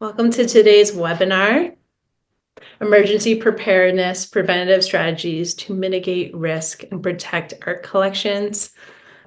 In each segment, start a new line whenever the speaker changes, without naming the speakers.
Welcome to today's webinar, Emergency Preparedness, Preventative Strategies to Mitigate Risk and Protect Art Collections.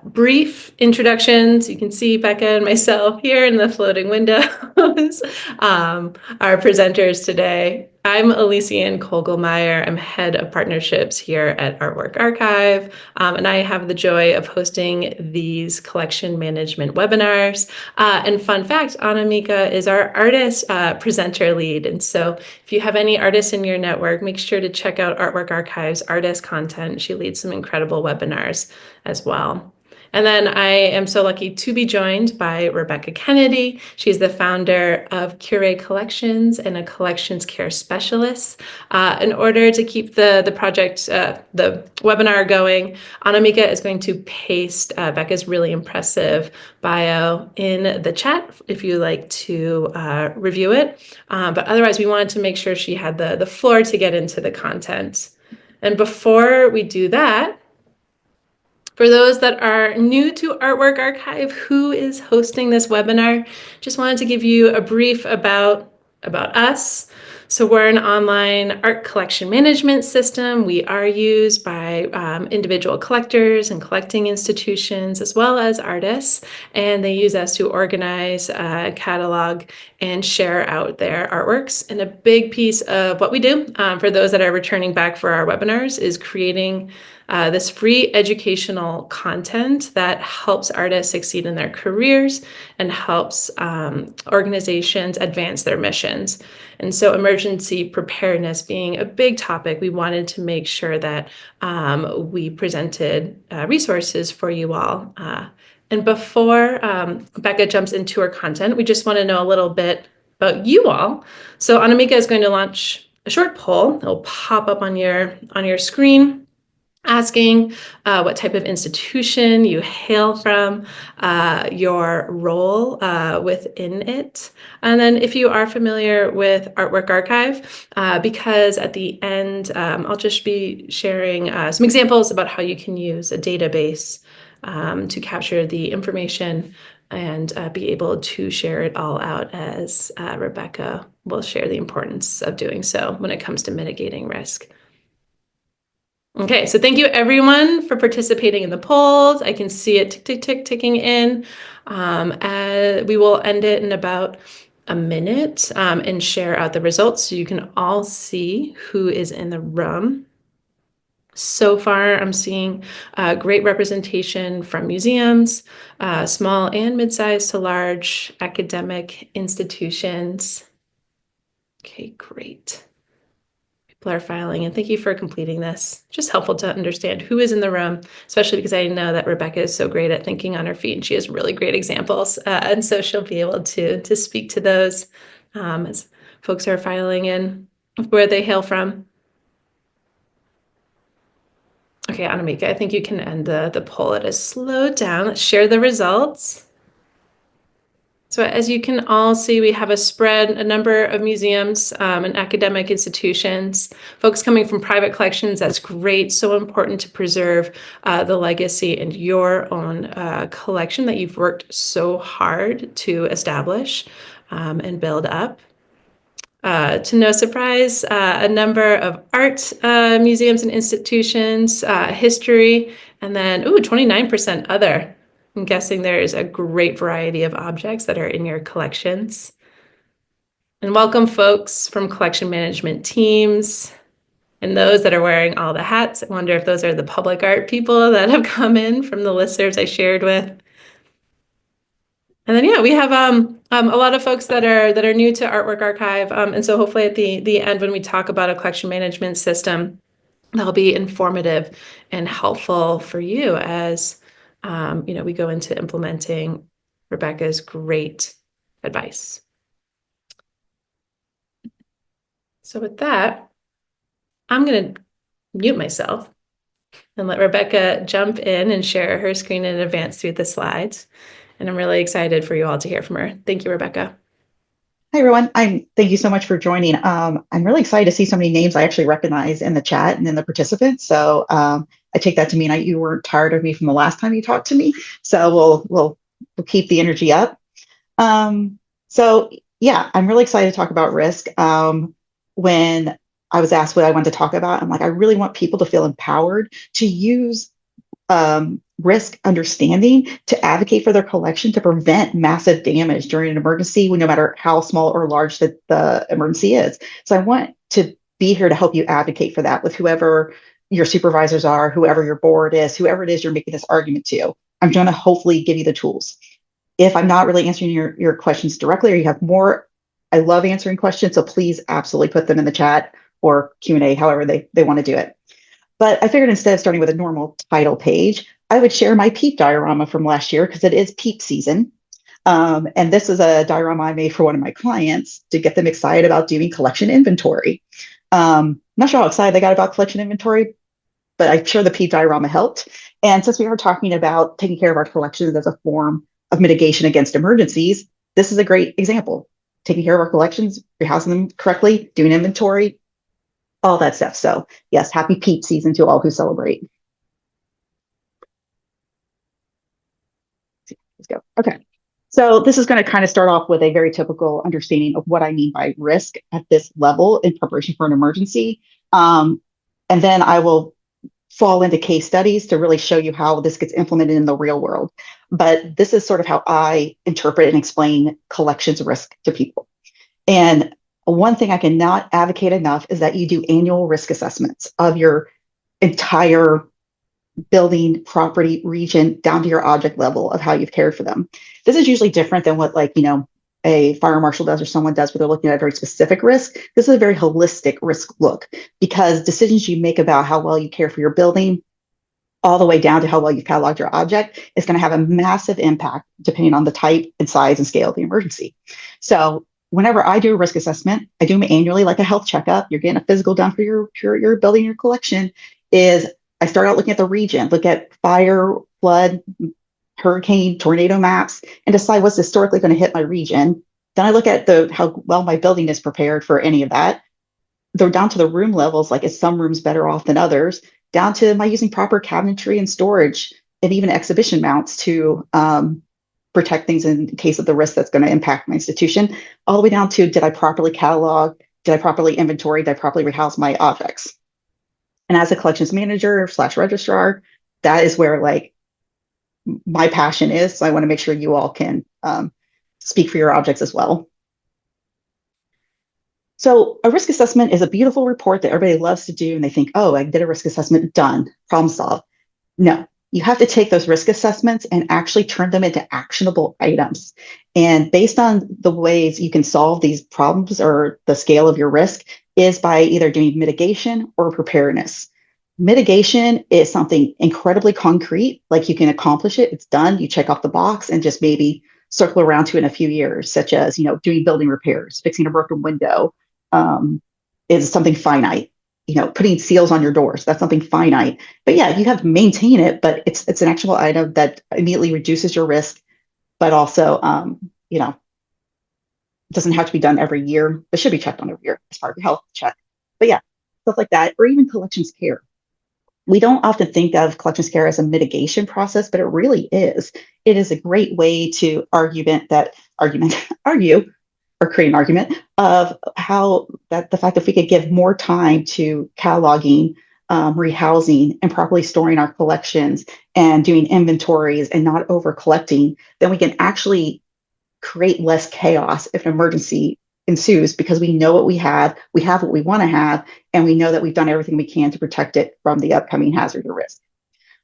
Brief introductions. You can see Becca and myself here in the floating windows, our presenters today. I'm Elysian Kogelmeyer. I'm head of partnerships here at Artwork Archive, and I have the joy of hosting these collection management webinars. And fun fact, Anamika is our artist presenter lead. And so if you have any artists in your network, make sure to check out Artwork Archive's artist content. She leads some incredible webinars as well. And then I am so lucky to be joined by Rebecca Kennedy. She's the founder of Curae Collections and a collections care specialist. In order to keep the project, the webinar going, Anamika is going to paste Becca's really impressive bio in the chat if you like to review it. But otherwise, we wanted to make sure she had the floor to get into the content. And before we do that, for those that are new to Artwork Archive, who is hosting this webinar, just wanted to give you a brief about us. So we're an online art collection management system. We are used by individual collectors and collecting institutions, as well as artists, and they use us to organize, catalog, and share out their artworks. And a big piece of what we do for those that are returning back for our webinars is creating this free educational content that helps artists succeed in their careers and helps organizations advance their missions. And so emergency preparedness being a big topic, we wanted to make sure that we presented resources for you all. And before Becca jumps into her content, we just want to know a little bit about you all. So Anamika is going to launch a short poll. It'll pop up on your screen, asking what type of institution you hail from, your role within it. And then if you are familiar with Artwork Archive, because at the end, I'll just be sharing some examples about how you can use a database to capture the information and be able to share it all out as Rebecca will share the importance of doing so when it comes to mitigating risk. Okay, so thank you everyone for participating in the polls. I can see it tick, tick, tick, ticking in. We will end it in about a minute and share out the results so you can all see who is in the room. So far, I'm seeing great representation from museums, small and mid-sized to large academic institutions. Okay, great. People are filing, and thank you for completing this. Just helpful to understand who is in the room, especially because I know that Rebecca is so great at thinking on her feet, and she has really great examples, and so she'll be able to speak to those as folks are filing in where they hail from. Okay, Anamika, I think you can end the poll. It has slowed down. Let's share the results. So as you can all see, we have a number of museums and academic institutions, folks coming from private collections. That's great. So important to preserve the legacy and your own collection that you've worked so hard to establish and build up. To no surprise, a number of art museums and institutions, history, and then 29% other. I'm guessing there is a great variety of objects that are in your collections. And welcome folks from collection management teams and those that are wearing all the hats. I wonder if those are the public art people that have come in from the listservs I shared with. And then, yeah, we have a lot of folks that are new to Artwork Archive. And so hopefully at the end, when we talk about a collection management system, that'll be informative and helpful for you as we go into implementing Rebecca's great advice. So with that, I'm going to mute myself and let Rebecca jump in and share her screen and advance through the slides. And I'm really excited for you all to hear from her. Thank you, Rebecca.
Hi, everyone. Thank you so much for joining. I'm really excited to see so many names I actually recognize in the chat and in the participants. So I take that to mean you weren't tired of me from the last time you talked to me. So we'll keep the energy up. So Yeah, I'm really excited to talk about risk. When I was asked what I wanted to talk about, I'm like, I really want people to feel empowered to use risk understanding to advocate for their collection to prevent massive damage during an emergency, no matter how small or large the emergency is. So I want to be here to help you advocate for that with whoever your supervisors are, whoever your board is, whoever it is you're making this argument to. I'm going to hopefully give you the tools. If I'm not really answering your questions directly or you have more, I love answering questions. So please absolutely put them in the chat or Q&A, however they want to do it. But I figured instead of starting with a normal title page, I would share my PEEP diorama from last year because it is PEEP season. And this is a diorama I made for one of my clients to get them excited about doing collection inventory. Not sure how excited they got about collection inventory, but I'm sure the PEEP diorama helped. And since we are talking about taking care of our collections as a form of mitigation against emergencies, this is a great example. Taking care of our collections, rehousing them correctly, doing inventory, all that stuff. So yes, happy PEEP season to all who celebrate. Let's go. Okay. So this is going to kind of start off with a very typical understanding of what I mean by risk at this level in preparation for an emergency. And then I will fall into case studies to really show you how this gets implemented in the real world. But this is sort of how I interpret and explain collections risk to people. And one thing I cannot advocate enough is that you do annual risk assessments of your entire building, property, region, down to your object level of how you've cared for them. This is usually different than what, like, a fire marshal does or someone does where they're looking at a very specific risk. This is a very holistic risk look because decisions you make about how well you care for your building, all the way down to how well you've cataloged your object, is going to have a massive impact depending on the type and size and scale of the emergency. So whenever I do a risk assessment, I do them annually like a health checkup. You're getting a physical done for your building, your collection. Is I start out looking at the region, look at fire, flood, hurricane, tornado maps, and decide what's historically going to hit my region. Then I look at how well my building is prepared for any of that. They're down to the room levels, like is some rooms better off than others, down to am I using proper cabinetry and storage and even exhibition mounts to protect things in case of the risk that's going to impact my institution, all the way down to did I properly catalog, did I properly inventory, did I properly rehouse my objects? And as a collections manager / registrar, that is where like my passion is. So I want to make sure you all can speak for your objects as well. So a risk assessment is a beautiful report that everybody loves to do. And they think, oh, I did a risk assessment, done, problem solved. No, you have to take those risk assessments and actually turn them into actionable items. And based on the ways you can solve these problems or the scale of your risk is by either doing mitigation or preparedness. Mitigation is something incredibly concrete, like you can accomplish it, it's done, you check off the box and just maybe circle around to in a few years, such as, doing building repairs, fixing a broken window, is something finite. Putting seals on your doors, that's something finite. But yeah, you have to maintain it, but it's an actual item that immediately reduces your risk, but also, doesn't have to be done every year. It should be checked on every year as part of your health check. But yeah, stuff like that, or even collections care. We don't often think of collections care as a mitigation process, but it really is. It is a great way to argue or create an argument of how that the fact that if we could give more time to cataloging, rehousing, and properly storing our collections and doing inventories and not over collecting, then we can actually create less chaos if an emergency ensues because we know what we have what we want to have, and we know that we've done everything we can to protect it from the upcoming hazard or risk.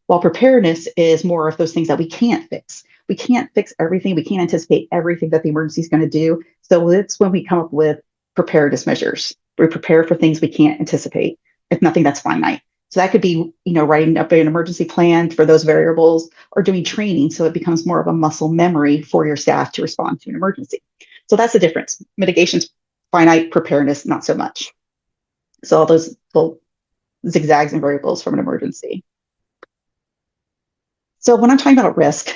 While preparedness is more of those things that we can't fix. We can't fix everything. We can't anticipate everything that the emergency is going to do. So it's when we come up with preparedness measures. We prepare for things we can't anticipate. If nothing that's finite. So that could be, writing up an emergency plan for those variables or doing training so it becomes more of a muscle memory for your staff to respond to an emergency. So that's the difference. Mitigation's finite, preparedness, not so much. So all those little zigzags and variables from an emergency. So when I'm talking about risk,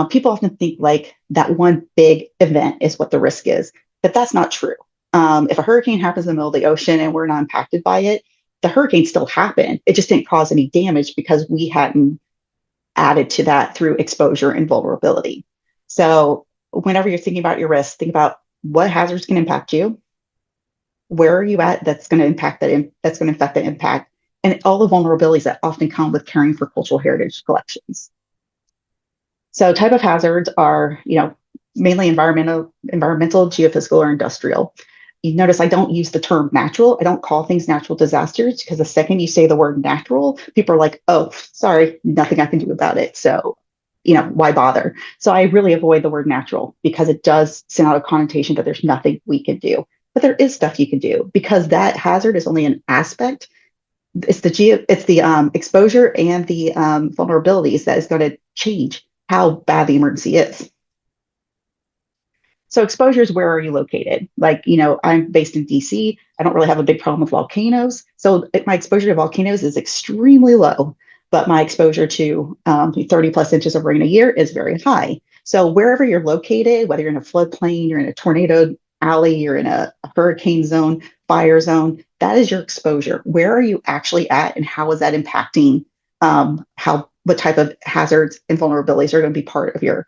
people often think like that one big event is what the risk is, but that's not true. If a hurricane happens in the middle of the ocean and we're not impacted by it, the hurricane still happened. It just didn't cause any damage because we hadn't added to that through exposure and vulnerability. So whenever you're thinking about your risk, think about what hazards can impact you, where are you at that's going to impact that's going to affect the impact, and all the vulnerabilities that often come with caring for cultural heritage collections. So type of hazards are, mainly environmental, geophysical, or industrial. You notice I don't use the term natural. I don't call things natural disasters because the second you say the word natural, people are like, oh, sorry, nothing I can do about it. So, why bother? So I really avoid the word natural because it does send out a connotation that there's nothing we can do. But there is stuff you can do because that hazard is only an aspect. It's the exposure and the vulnerabilities that is going to change how bad the emergency is. So exposures, where are you located? Like, I'm based in DC. I don't really have a big problem with volcanoes. So my exposure to volcanoes is extremely low, but my exposure to 30 plus inches of rain a year is very high. So wherever you're located, whether you're in a floodplain, you're in a tornado alley, you're in a hurricane zone, fire zone, that is your exposure. Where are you actually at and how is that impacting what type of hazards and vulnerabilities are going to be part of your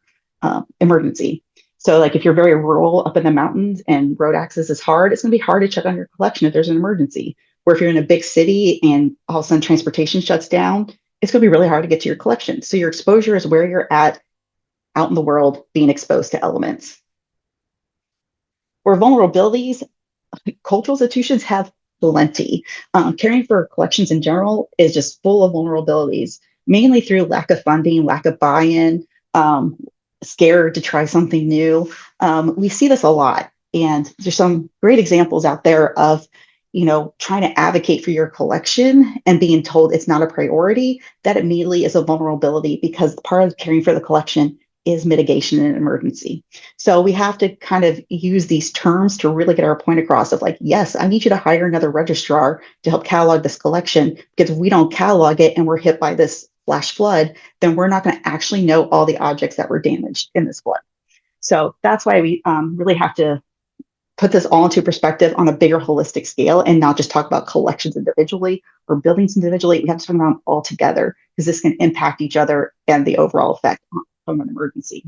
emergency? So like if you're very rural up in the mountains and road access is hard, it's going to be hard to check on your collection if there's an emergency. Or if you're in a big city and all of a sudden transportation shuts down, it's going to be really hard to get to your collection. So your exposure is where you're at out in the world being exposed to elements. Or vulnerabilities, cultural institutions have plenty. Caring for collections in general is just full of vulnerabilities, mainly through lack of funding, lack of buy-in, scared to try something new. We see this a lot. And there's some great examples out there of, trying to advocate for your collection and being told it's not a priority. That immediately is a vulnerability because part of caring for the collection is mitigation in an emergency. So we have to kind of use these terms to really get our point across of like, yes, I need you to hire another registrar to help catalog this collection because if we don't catalog it and we're hit by this flash flood, then we're not going to actually know all the objects that were damaged in this flood. So that's why we really have to put this all into perspective on a bigger holistic scale and not just talk about collections individually or buildings individually. We have to talk about them all together because this can impact each other and the overall effect from an emergency.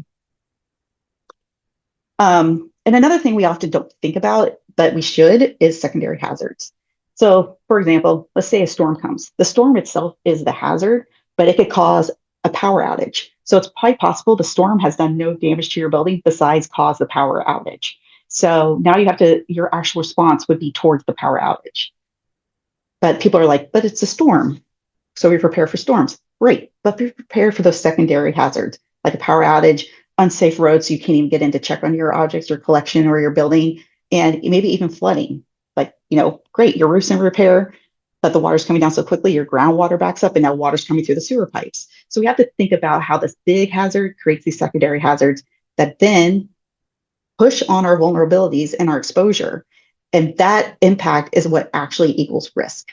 And another thing we often don't think about, but we should, is secondary hazards. So, for example, let's say a storm comes. The storm itself is the hazard, but it could cause a power outage. So it's quite possible the storm has done no damage to your building besides cause the power outage. So now your actual response would be towards the power outage. But people are like, but it's a storm. So we prepare for storms. Great, but be prepared for those secondary hazards, like a power outage, unsafe roads, so you can't even get in to check on your objects or collection or your building, and maybe even flooding. Like, great, your roof's in repair, but the water's coming down so quickly, your groundwater backs up, and now water's coming through the sewer pipes. So we have to think about how this big hazard creates these secondary hazards that then push on our vulnerabilities and our exposure. And that impact is what actually equals risk.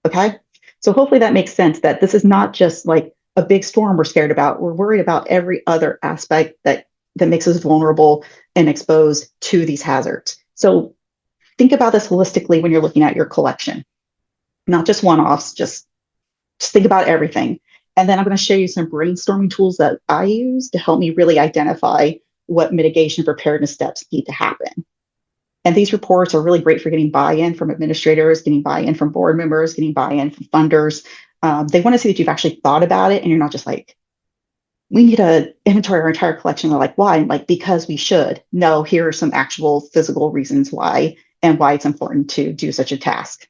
Okay? So hopefully that makes sense that this is not just like a big storm we're scared about. We're worried about every other aspect that makes us vulnerable and exposed to these hazards. So think about this holistically when you're looking at your collection, not just one-offs, just think about everything. And then I'm going to show you some brainstorming tools that I use to help me really identify what mitigation preparedness steps need to happen. And these reports are really great for getting buy-in from administrators, getting buy-in from board members, getting buy-in from funders. They want to see that you've actually thought about it and you're not just like, we need to inventory our entire collection. They're like, why? I'm like, because we should. No, here are some actual physical reasons why and why it's important to do such a task.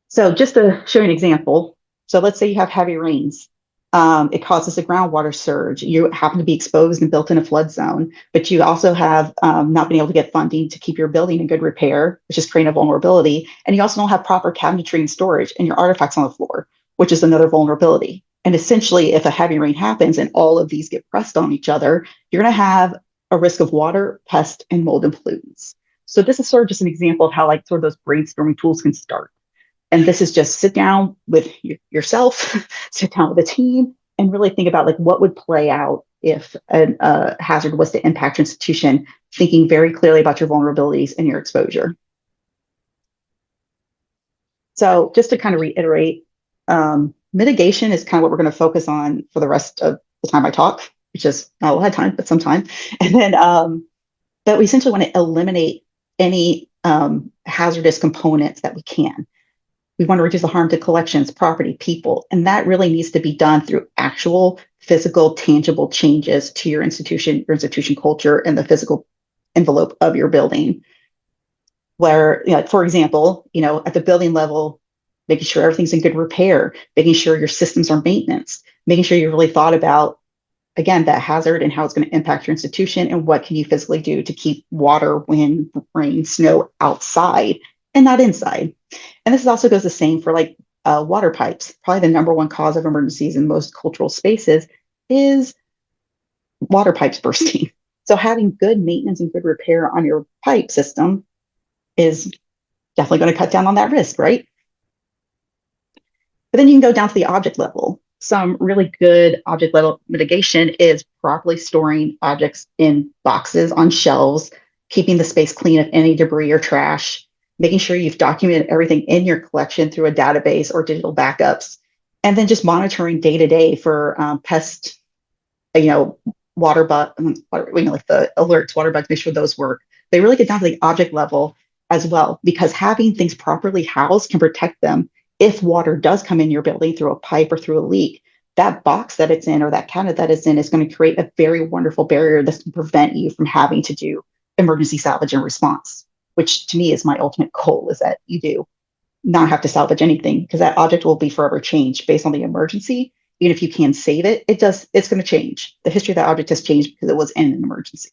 So just to show you an example, so let's say you have heavy rains. It causes a groundwater surge. You happen to be exposed and built in a flood zone, but you also have not been able to get funding to keep your building in good repair, which is creating a vulnerability. And you also don't have proper cabinetry and storage and your artifacts on the floor, which is another vulnerability. And essentially, if a heavy rain happens and all of these get pressed on each other, you're going to have a risk of water, pest, and mold and pollutants. So this is sort of just an example of how like sort of those brainstorming tools can start. And this is just sit down with yourself, sit down with a team, and really think about like what would play out if a hazard was to impact your institution, thinking very clearly about your vulnerabilities and your exposure. So just to kind of reiterate, mitigation is kind of what we're going to focus on for the rest of the time I talk, which is not a lot of time, but some time. And then but we essentially want to eliminate any hazardous components that we can. We want to reduce the harm to collections, property, people, and that really needs to be done through actual physical, tangible changes to your institution culture, and the physical envelope of your building. Where, you know, for example, you know, at the building level, making sure everything's in good repair, making sure your systems are maintenance, making sure you really thought about, again, that hazard and how it's going to impact your institution, and what can you physically do to keep water, wind, rain, snow outside and not inside. And this also goes the same for like water pipes. Probably the number one cause of emergencies in most cultural spaces is water pipes bursting. So having good maintenance and good repair on your pipe system is definitely going to cut down on that risk, right? But then you can go down to the object level. Some really good object level mitigation is properly storing objects in boxes on shelves, keeping the space clean of any debris or trash, making sure you've documented everything in your collection through a database or digital backups, and then just monitoring day to day for pest, you know, water bug, you know, like the alerts, water bugs, make sure those work. They really get down to the object level as well, because having things properly housed can protect them. If water does come in your building through a pipe or through a leak, that box that it's in or that cabinet that it's in is going to create a very wonderful barrier that can prevent you from having to do emergency salvage and response, which to me is my ultimate goal, is that you do not have to salvage anything, because that object will be forever changed based on the emergency. Even if you can save it, it's going to change. The history of that object has changed because it was in an emergency.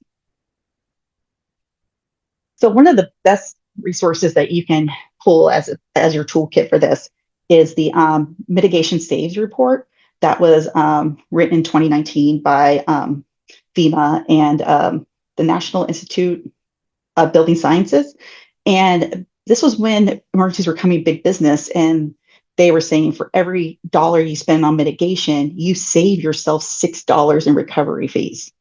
So one of the best resources that you can pull as your toolkit for this is the Mitigation Saves report that was written in 2019 by FEMA and the National Institute of Building Sciences. And this was when emergencies were coming big business, and they were saying for every dollar you spend on mitigation, you save yourself $6 in recovery fees.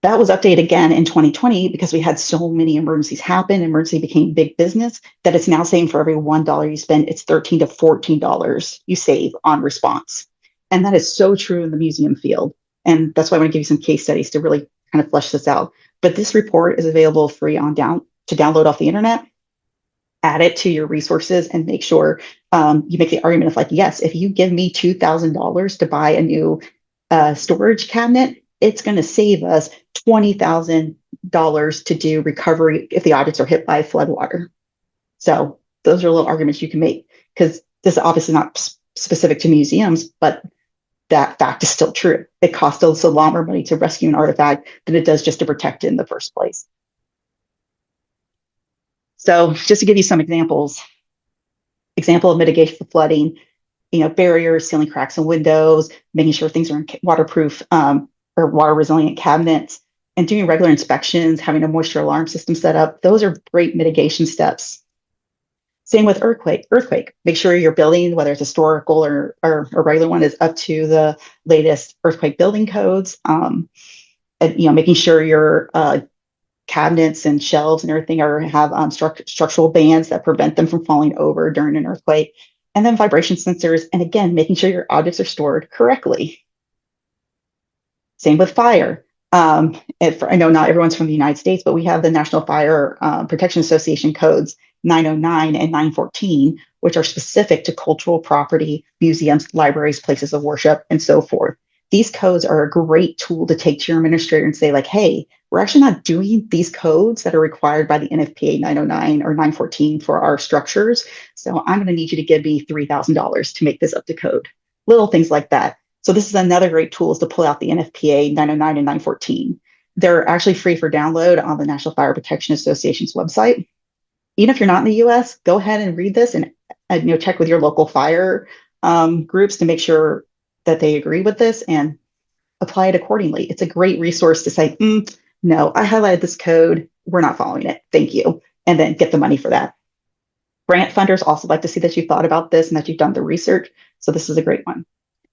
That was updated again in 2020 because we had so many emergencies happen. Emergency became big business, that it's now saying for every $1 you spend, it's $13 to $14 you save on response. And that is so true in the museum field. And that's why I want to give you some case studies to really kind of flesh this out. But this report is available free to download off the internet. Add it to your resources and make sure you make the argument of like, yes, if you give me $2,000 to buy a new storage cabinet, it's going to save us $20,000 to do recovery if the objects are hit by floodwater. So those are little arguments you can make, because this is obviously not specific to museums, but that fact is still true. It costs us a lot more money to rescue an artifact than it does just to protect it in the first place. So just to give you some example of mitigation for flooding, you know, barriers, sealing cracks in windows, making sure things are in waterproof or water resilient cabinets, and doing regular inspections, having a moisture alarm system set up. Those are great mitigation steps. Same with earthquake. Make sure your building, whether it's historical or a regular one, is up to the latest earthquake building codes. And, you know, making sure your cabinets and shelves and everything have structural bands that prevent them from falling over during an earthquake. And then vibration sensors. And again, making sure your objects are stored correctly. Same with fire. I know not everyone's from the United States, but we have the National Fire Protection Association codes 909 and 914, which are specific to cultural property, museums, libraries, places of worship, and so forth. These codes are a great tool to take to your administrator and say, like, hey, we're actually not doing these codes that are required by the NFPA 909 or 914 for our structures. So I'm going to need you to give me $3,000 to make this up to code. Little things like that. So this is another great tool, is to pull out the NFPA 909 and 914. They're actually free for download on the National Fire Protection Association's website. Even if you're not in the US, go ahead and read this and you know, check with your local fire groups to make sure that they agree with this and apply it accordingly. It's a great resource to say, no, I highlighted this code, we're not following it, thank you, and then get the money for that. Grant funders also like to see that you thought about this and that you've done the research. So this is a great one.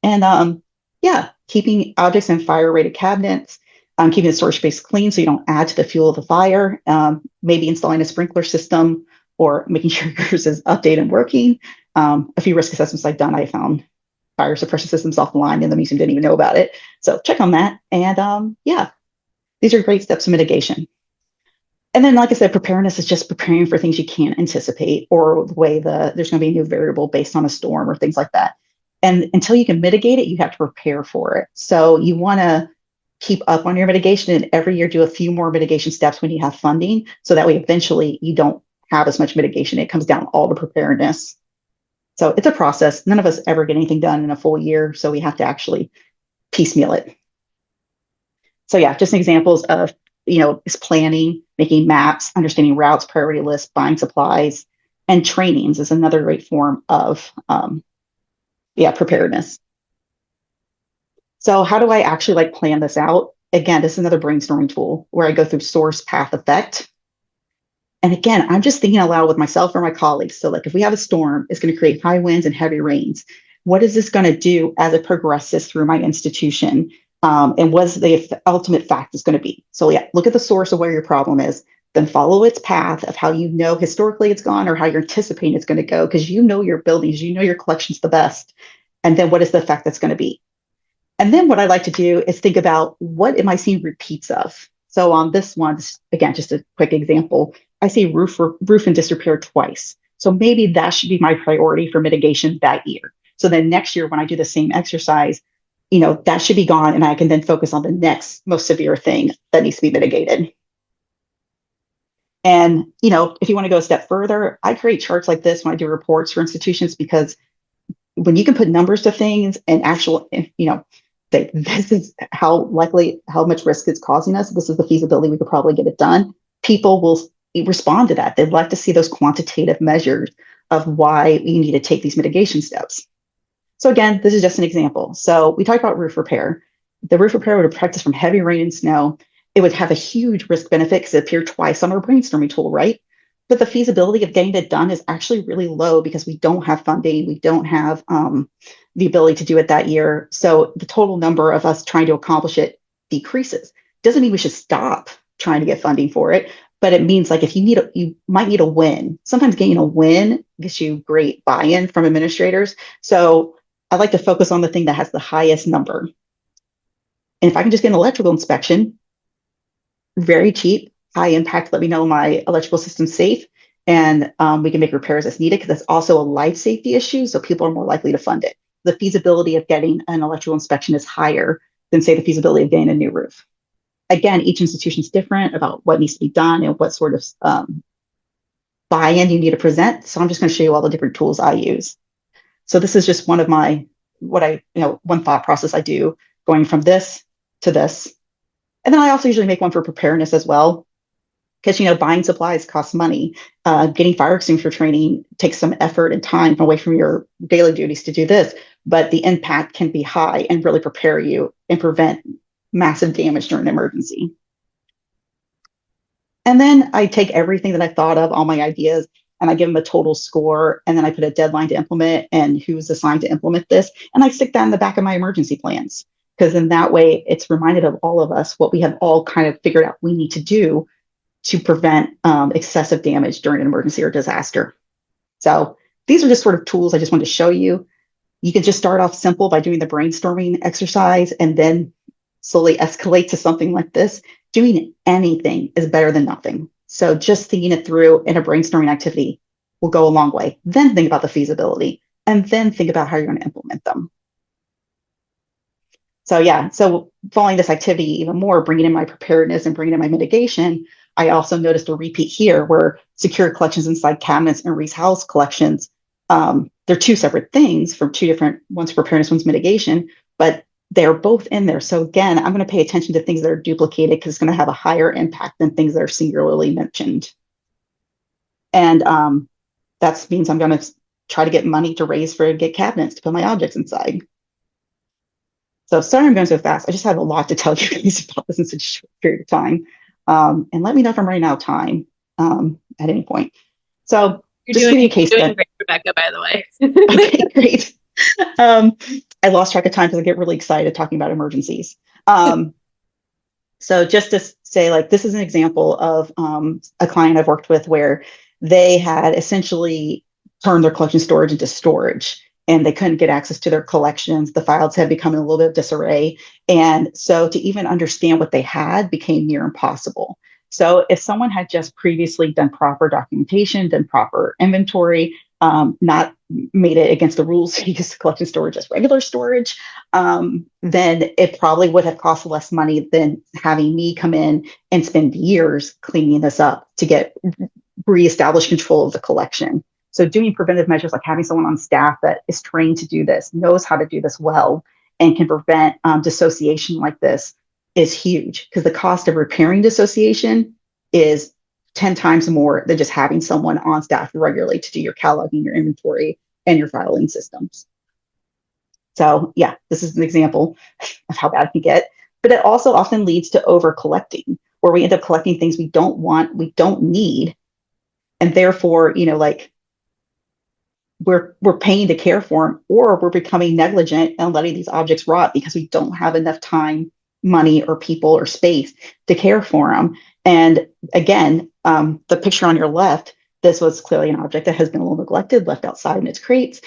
And yeah, keeping objects in fire rated cabinets, keeping the storage space clean so you don't add to the fuel of the fire, maybe installing a sprinkler system or making sure yours is updated and working. A few risk assessments I've done, I found fire suppression systems offline and the museum didn't even know about it. So check on that. And yeah, these are great steps of mitigation. And then, like I said, preparedness is just preparing for things you can't anticipate or the way there's going to be a new variable based on a storm or things like that. And until you can mitigate it, you have to prepare for it. So you want to keep up on your mitigation and every year do a few more mitigation steps when you have funding. So that way, eventually, you don't have as much mitigation. It comes down all to preparedness. So it's a process. None of us ever get anything done in a full year. So we have to actually piecemeal it. So yeah, just examples of, is planning, making maps, understanding routes, priority lists, buying supplies, and trainings is another great form of, preparedness. So how do I actually like plan this out? Again, this is another brainstorming tool where I go through source, path, effect. And again, I'm just thinking aloud with myself or my colleagues. So like if we have a storm, it's going to create high winds and heavy rains. What is this going to do as it progresses through my institution? And what's the ultimate fact is going to be? So yeah, look at the source of where your problem is, then follow its path of how you know historically it's gone or how you're anticipating it's going to go, because you know your buildings, you know your collections the best. And then what is the effect that's going to be? And then what I like to do is think about what am I seeing repeats of? So on this one, again, just a quick example, I see roof and disrepair twice. So maybe that should be my priority for mitigation that year. So then next year, when I do the same exercise, that should be gone. And I can then focus on the next most severe thing that needs to be mitigated. And, if you want to go a step further, I create charts like this when I do reports for institutions, because when you can put numbers to things and actual, say this is how much risk it's causing us, this is the feasibility, we could probably get it done, people will respond to that. They'd like to see those quantitative measures of why we need to take these mitigation steps. So again, this is just an example. So we talked about roof repair. The roof repair would protect us from heavy rain and snow. It would have a huge risk benefit because it appeared twice on our brainstorming tool, right? But the feasibility of getting it done is actually really low because we don't have funding. We don't have the ability to do it that year. So the total number of us trying to accomplish it decreases. Doesn't mean we should stop trying to get funding for it, but it means like if you might need a win. Sometimes getting a win gives you great buy-in from administrators. So I like to focus on the thing that has the highest number. And if I can just get an electrical inspection, very cheap, high impact, let me know my electrical system's safe, and we can make repairs as needed, because that's also a life safety issue, so people are more likely to fund it. The feasibility of getting an electrical inspection is higher than, say, the feasibility of getting a new roof. Again, each institution is different about what needs to be done and what sort of buy-in you need to present. So I'm just going to show you all the different tools I use. So this is just one of my, one thought process I do going from this to this. And then I also usually make one for preparedness as well, because, buying supplies costs money. Getting fire extinguisher training takes some effort and time away from your daily duties to do this, but the impact can be high and really prepare you and prevent massive damage during an emergency. And then I take everything that I thought of, all my ideas, and I give them a total score. And then I put a deadline to implement and who's assigned to implement this. And I stick that in the back of my emergency plans, because in that way, it's reminded of all of us what we have all kind of figured out we need to do to prevent excessive damage during an emergency or disaster. So these are just sort of tools I just wanted to show you. You can just start off simple by doing the brainstorming exercise and then slowly escalate to something like this. Doing anything is better than nothing. So just thinking it through in a brainstorming activity will go a long way. Then think about the feasibility and then think about how you're going to implement them. So yeah, so following this activity even more, bringing in my preparedness and bringing in my mitigation, I also noticed a repeat here where secure collections inside cabinets and Reese House collections, they're two separate things from two different, one's preparedness, one's mitigation, but they're both in there. So again, I'm going to pay attention to things that are duplicated because it's going to have a higher impact than things that are singularly mentioned. And that means I'm going to try to get money to raise to get cabinets to put my objects inside. So sorry I'm going so fast. I just have a lot to tell you guys about this in such a short period of time. And let me know if I'm running out of time at any point. So just give you a case study.
Great, Rebecca, by the way.
Okay, great. I lost track of time because I get really excited talking about emergencies. So just to say, like, this is an example of a client I've worked with where they had essentially turned their collection storage into storage, and they couldn't get access to their collections. The files had become in a little bit of disarray. And so to even understand what they had became near impossible. So if someone had just previously done proper documentation, done proper inventory, not made it against the rules to use collection storage as regular storage, then it probably would have cost less money than having me come in and spend years cleaning this up to get reestablish control of the collection. So doing preventive measures like having someone on staff that is trained to do this, knows how to do this well, and can prevent dissociation like this is huge, because the cost of repairing dissociation is 10 times more than just having someone on staff regularly to do your cataloging, your inventory, and your filing systems. So yeah, this is an example of how bad it can get. But it also often leads to over collecting, where we end up collecting things we don't want, we don't need, and therefore, like we're paying to care for them, or we're becoming negligent and letting these objects rot because we don't have enough time, money, or people or space to care for them. And again, the picture on your left, this was clearly an object that has been a little neglected, left outside in its crates.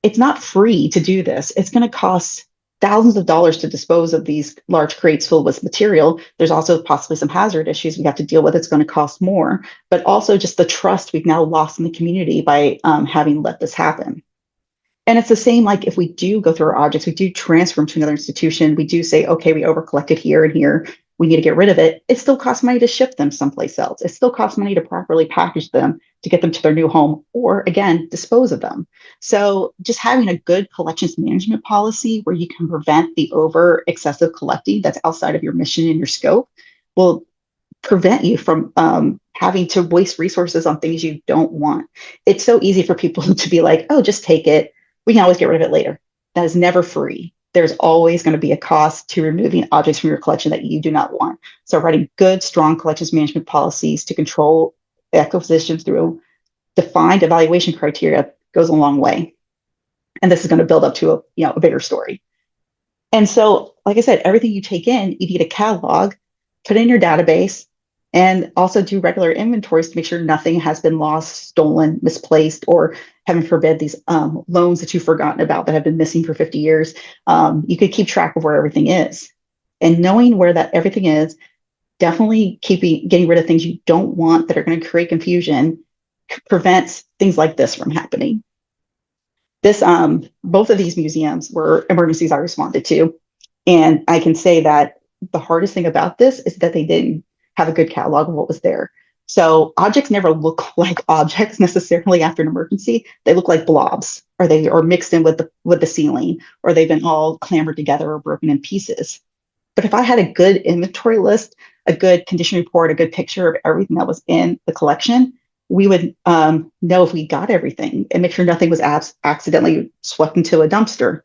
It's not free to do this. It's going to cost thousands of dollars to dispose of these large crates filled with material. There's also possibly some hazard issues we have to deal with. It's going to cost more, but also just the trust we've now lost in the community by having let this happen. And it's the same, like if we do go through our objects, we do transfer them to another institution, we do say, okay, we over collected here and here, we need to get rid of it. It still costs money to ship them someplace else. It still costs money to properly package them to get them to their new home, or again, dispose of them. So just having a good collections management policy where you can prevent the over excessive collecting that's outside of your mission and your scope will prevent you from having to waste resources on things you don't want. It's so easy for people to be like, oh, just take it. We can always get rid of it later. That is never free. There's always going to be a cost to removing objects from your collection that you do not want. So writing good, strong collections management policies to control acquisitions through defined evaluation criteria goes a long way. And this is going to build up to a bigger story. And so, like I said, everything you take in, you need a catalog, put it in your database, and also do regular inventories to make sure nothing has been lost, stolen, misplaced, or heaven forbid, these loans that you've forgotten about that have been missing for 50 years. You could keep track of where everything is. And knowing where that everything is, definitely getting rid of things you don't want that are going to create confusion prevents things like this from happening. Both of these museums were emergencies I responded to. And I can say that the hardest thing about this is that they didn't have a good catalog of what was there. So objects never look like objects necessarily after an emergency. They look like blobs, or they are mixed in with the ceiling, or they've been all clambered together or broken in pieces. But if I had a good inventory list, a good condition report, a good picture of everything that was in the collection, we would know if we got everything and make sure nothing was accidentally swept into a dumpster.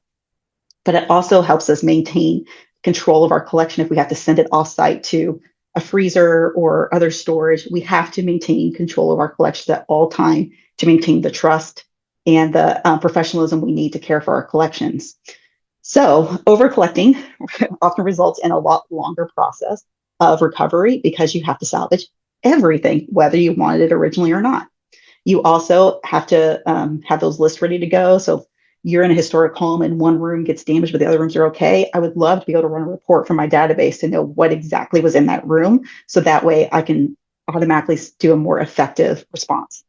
But it also helps us maintain control of our collection. If we have to send it off-site to a freezer or other storage, we have to maintain control of our collections at all time to maintain the trust and the professionalism we need to care for our collections. So over collecting often results in a lot longer process of recovery because you have to salvage everything, whether you wanted it originally or not. You also have to have those lists ready to go. So if you're in a historic home and one room gets damaged, but the other rooms are okay, I would love to be able to run a report from my database to know what exactly was in that room. So that way I can automatically do a more effective response.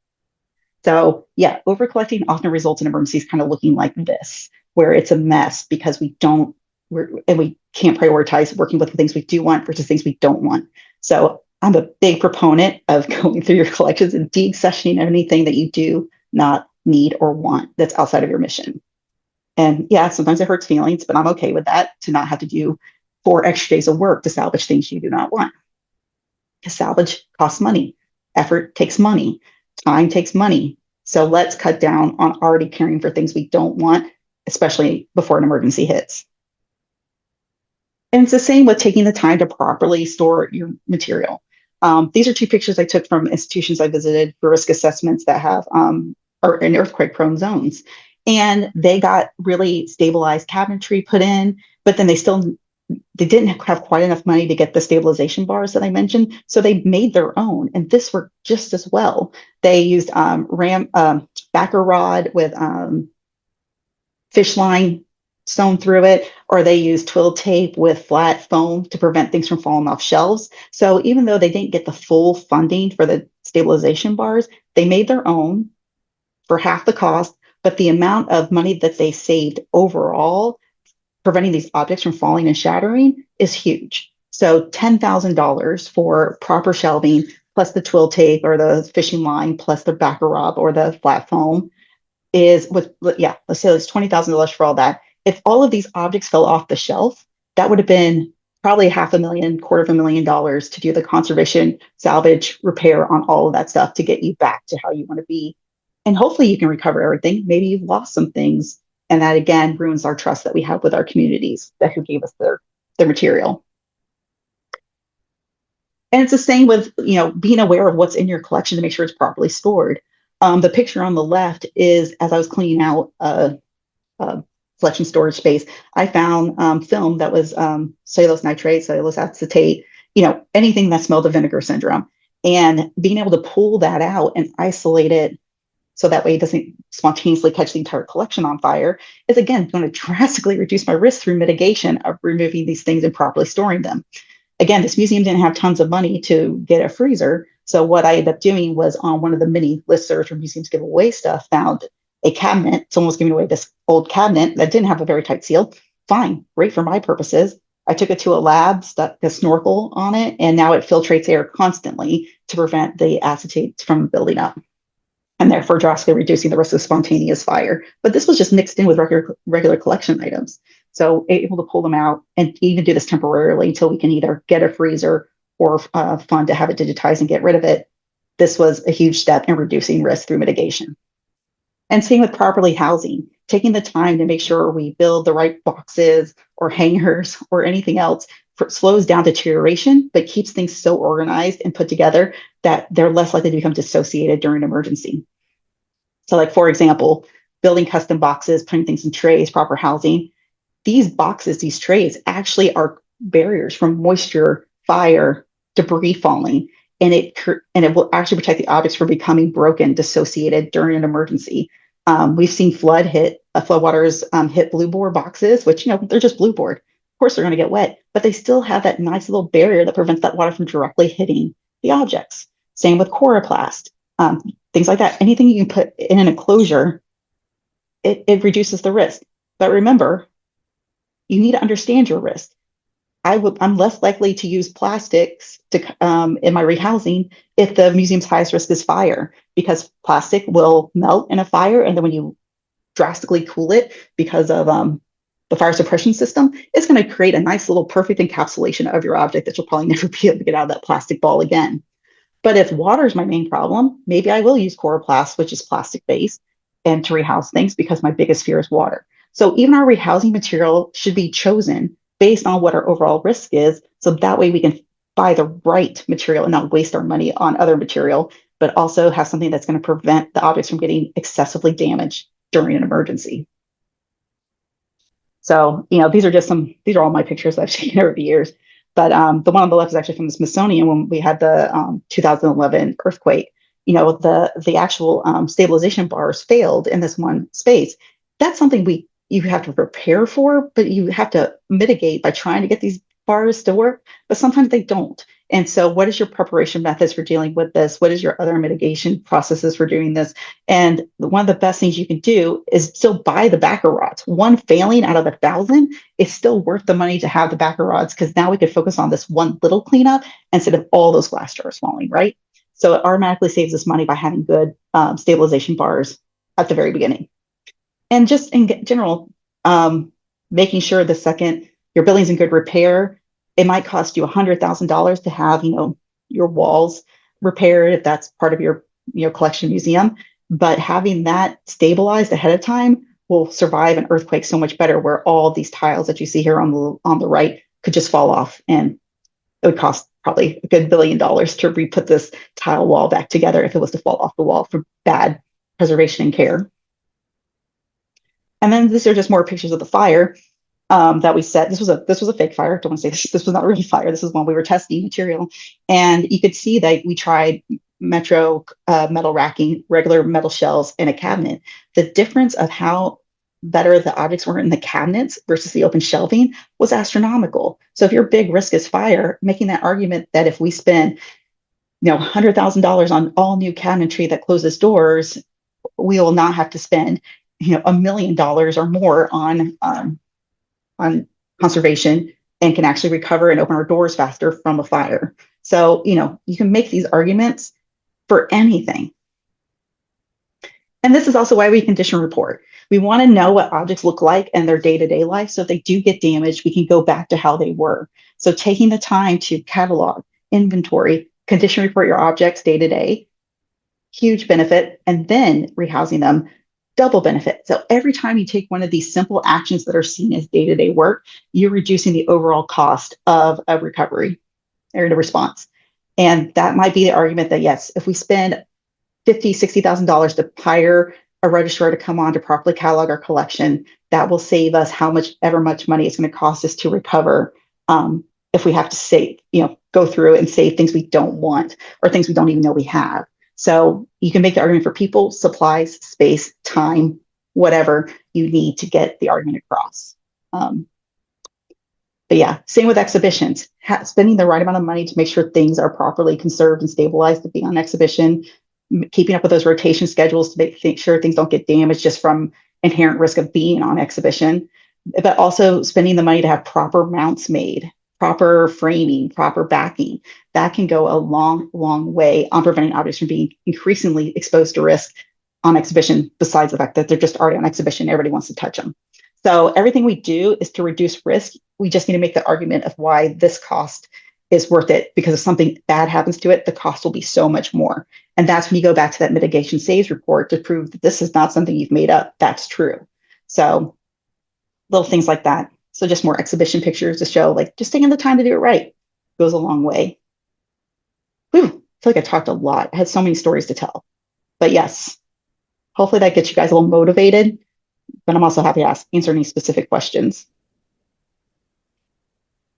So yeah, over collecting often results in emergencies kind of looking like this, where it's a mess because we can't prioritize working with the things we do want versus things we don't want. So I'm a big proponent of going through your collections and deaccessioning anything that you do not need or want that's outside of your mission. And yeah, sometimes it hurts feelings, but I'm okay with that, to not have to do 4 extra days of work to salvage things you do not want. To salvage costs money. Effort takes money. Time takes money. So let's cut down on already caring for things we don't want, especially before an emergency hits. And it's the same with taking the time to properly store your material. These are 2 pictures I took from institutions I visited for risk assessments that are in earthquake-prone zones. And they got really stabilized cabinetry put in, but then they didn't have quite enough money to get the stabilization bars that I mentioned. So they made their own, and this worked just as well. They used backer rod with fish line sewn through it, or they used twill tape with flat foam to prevent things from falling off shelves. So even though they didn't get the full funding for the stabilization bars, they made their own for half the cost, but the amount of money that they saved overall, preventing these objects from falling and shattering, is huge. So $10,000 for proper shelving, plus the twill tape or the fishing line, plus the backer rub or the flat foam, is with, yeah, let's say it's $20,000 for all that. If all of these objects fell off the shelf, that would have been probably $500,000, $250,000 to do the conservation, salvage, repair on all of that stuff to get you back to how you want to be. And hopefully you can recover everything. Maybe you've lost some things. And that again ruins our trust that we have with our communities that who gave us their material. And it's the same with, being aware of what's in your collection to make sure it's properly stored. The picture on the left is as I was cleaning out a collection storage space, I found film that was cellulose nitrate, cellulose acetate, anything that smelled of vinegar syndrome. And being able to pull that out and isolate it so that way it doesn't spontaneously catch the entire collection on fire is, again, going to drastically reduce my risk through mitigation of removing these things and properly storing them. Again, this museum didn't have tons of money to get a freezer. So what I ended up doing was on one of the mini listservs where museums give away stuff, found a cabinet. Someone was giving away this old cabinet that didn't have a very tight seal. Fine, great for my purposes. I took it to a lab, stuck a snorkel on it, and now it filtrates air constantly to prevent the acetate from building up and therefore drastically reducing the risk of spontaneous fire. But this was just mixed in with regular collection items. So able to pull them out and even do this temporarily until we can either get a freezer or fund to have it digitized and get rid of it. This was a huge step in reducing risk through mitigation. And same with properly housing, taking the time to make sure we build the right boxes or hangers or anything else slows down deterioration, but keeps things so organized and put together that they're less likely to become dissociated during an emergency. So like, for example, building custom boxes, putting things in trays, proper housing. These boxes, these trays actually are barriers from moisture, fire, debris falling, and it will actually protect the objects from becoming broken, dissociated during an emergency. We've seen floodwaters hit blue board boxes, which, they're just blue board. Of course, they're going to get wet, but they still have that nice little barrier that prevents that water from directly hitting the objects. Same with coroplast, things like that. Anything you can put in an enclosure, it reduces the risk. But remember, you need to understand your risk. I'm less likely to use plastics in my rehousing if the museum's highest risk is fire, because plastic will melt in a fire, and then when you drastically cool it because of the fire suppression system, it's going to create a nice little perfect encapsulation of your object that you'll probably never be able to get out of that plastic ball again. But if water is my main problem, maybe I will use coroplast, which is plastic based, and to rehouse things because my biggest fear is water. So even our rehousing material should be chosen based on what our overall risk is. So that way we can buy the right material and not waste our money on other material, but also have something that's going to prevent the objects from getting excessively damaged during an emergency. So, these are all my pictures I've taken over the years. But the one on the left is actually from the Smithsonian when we had the 2011 earthquake. The actual stabilization bars failed in this one space. That's something you have to prepare for, but you have to mitigate by trying to get these bars to work. But sometimes they don't. And so what is your preparation methods for dealing with this? What is your other mitigation processes for doing this? And one of the best things you can do is still buy the backer rods. One failing out of 1,000 is still worth the money to have the backer rods, because now we could focus on this one little cleanup instead of all those glass jars falling, right? So it automatically saves us money by having good stabilization bars at the very beginning. And just in general, making sure the second your building's in good repair, it might cost you $100,000 to have, your walls repaired if that's part of your, collection museum. But having that stabilized ahead of time will survive an earthquake so much better, where all these tiles that you see here on the right could just fall off, and it would cost probably a good $1 billion to re-put this tile wall back together if it was to fall off the wall for bad preservation and care. And then these are just more pictures of the fire that we set. This was a fake fire. I don't want to say this was not a real fire. This is when we were testing material, and you could see that we tried metro metal racking, regular metal shelves, and a cabinet. The difference of how better the objects were in the cabinets versus the open shelving was astronomical. So if your big risk is fire, making that argument that if we spend $100,000 on all new cabinetry that closes doors, we will not have to spend $1 million or more on conservation and can actually recover and open our doors faster from a fire. So you can make these arguments for anything. And this is also why we condition report. We want to know what objects look like in their day-to-day life. So if they do get damaged, we can go back to how they were. So taking the time to catalog, inventory, condition report your objects day to day, huge benefit. And then rehousing them, double benefit. So every time you take one of these simple actions that are seen as day-to-day work, you're reducing the overall cost of a recovery or the response. And that might be the argument that yes, if we spend $50,000, $60,000 to hire a registrar to come on to properly catalog our collection, that will save us how much money it's going to cost us to recover if we have to save, go through and save things we don't want or things we don't even know we have. So you can make the argument for people, supplies, space, time, whatever you need to get the argument across. But yeah, same with exhibitions. Spending the right amount of money to make sure things are properly conserved and stabilized to be on exhibition, keeping up with those rotation schedules to make sure things don't get damaged just from inherent risk of being on exhibition, but also spending the money to have proper mounts made, proper framing, proper backing. That can go a long, long way on preventing objects from being increasingly exposed to risk on exhibition, besides the fact that they're just already on exhibition. Everybody wants to touch them. So everything we do is to reduce risk. We just need to make the argument of why this cost is worth it, because if something bad happens to it, the cost will be so much more. And that's when you go back to that mitigation saves report to prove that this is not something you've made up. That's true. So little things like that. So just more exhibition pictures to show, like, just taking the time to do it right goes a long way. Whew, I feel like I talked a lot. I had so many stories to tell. But yes, hopefully that gets you guys a little motivated. But I'm also happy to answer any specific questions.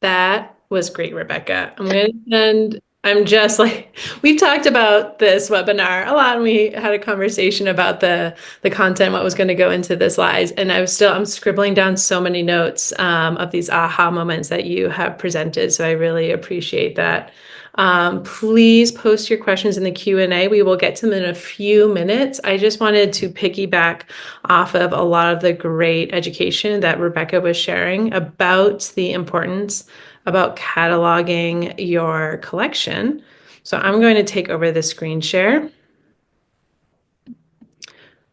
That was great, Rebecca. I'm just like, we've talked about this webinar a lot, and we had a conversation about the content, what was going to go into the slides. And I'm scribbling down so many notes of these aha moments that you have presented. So I really appreciate that. Please post your questions in the Q&A. We will get to them in a few minutes. I just wanted to piggyback off of a lot of the great education that Rebecca was sharing about the importance about cataloging your collection. So I'm going to take over the screen share.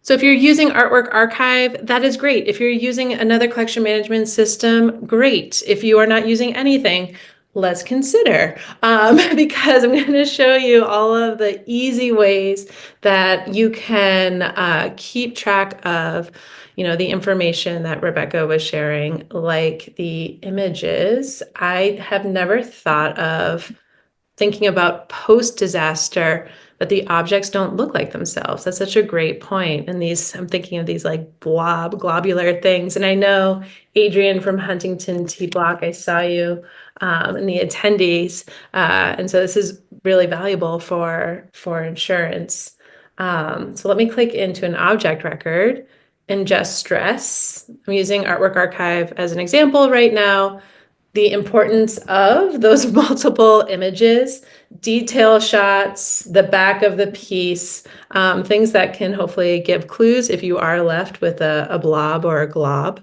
So if you're using Artwork Archive, that is great. If you're using another collection management system, great. If you are not using anything, let's consider, because I'm going to show you all of the easy ways that you can keep track of, the information that Rebecca was sharing, like the images. I have never thought of thinking about post-disaster that the objects don't look like themselves. That's such a great point. And I'm thinking of these like globular things. And I know Adrian from Huntington T Block, I saw you in the attendees. And so this is really valuable for insurance. So let me click into an object record and just stress. I'm using Artwork Archive as an example right now. The importance of those multiple images, detail shots, the back of the piece, things that can hopefully give clues if you are left with a blob or a glob.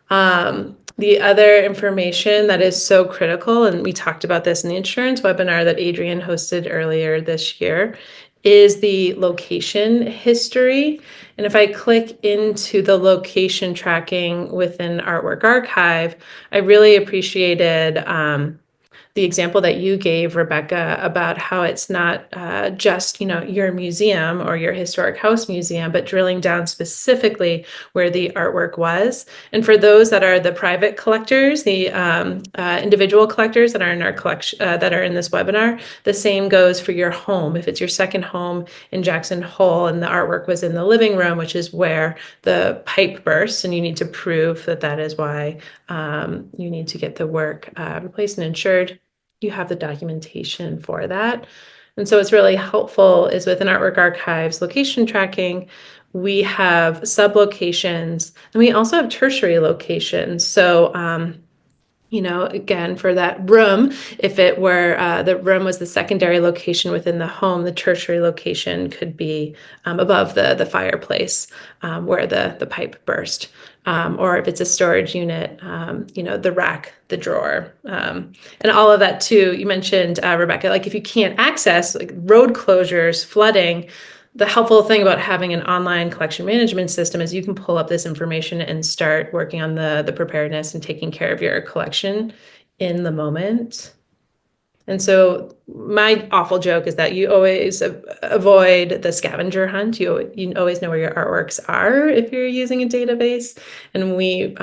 The other information that is so critical, and we talked about this in the insurance webinar that Adrian hosted earlier this year, is the location history. And if I click into the location tracking within Artwork Archive, I really appreciated the example that you gave, Rebecca, about how it's not just, your museum or your historic house museum, but drilling down specifically where the artwork was. And for those that are the private collectors, the individual collectors that are in our collection, that are in this webinar, the same goes for your home. If it's your second home in Jackson Hole and the artwork was in the living room, which is where the pipe burst, and you need to prove that that is why you need to get the work replaced and insured. You have the documentation for that. And so what's really helpful is within Artwork Archives location tracking, we have sub-locations, and we also have tertiary locations. So again, for that room, if it were the room was the secondary location within the home, the tertiary location could be above the fireplace where the pipe burst. Or if it's a storage unit, the rack, the drawer, and all of that too. You mentioned, Rebecca, like if you can't access like road closures, flooding, the helpful thing about having an online collection management system is you can pull up this information and start working on the preparedness and taking care of your collection in the moment. And so my awful joke is that you always avoid the scavenger hunt. You always know where your artworks are if you're using a database. And we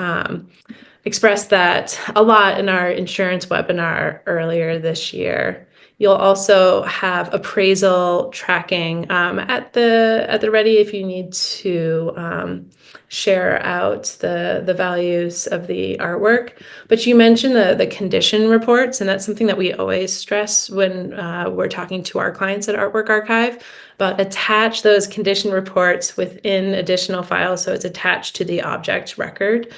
expressed that a lot in our insurance webinar earlier this year. You'll also have appraisal tracking at the ready if you need to share out the values of the artwork. But you mentioned the condition reports, and that's something that we always stress when we're talking to our clients at Artwork Archive. But attach those condition reports within additional files, so it's attached to the object record,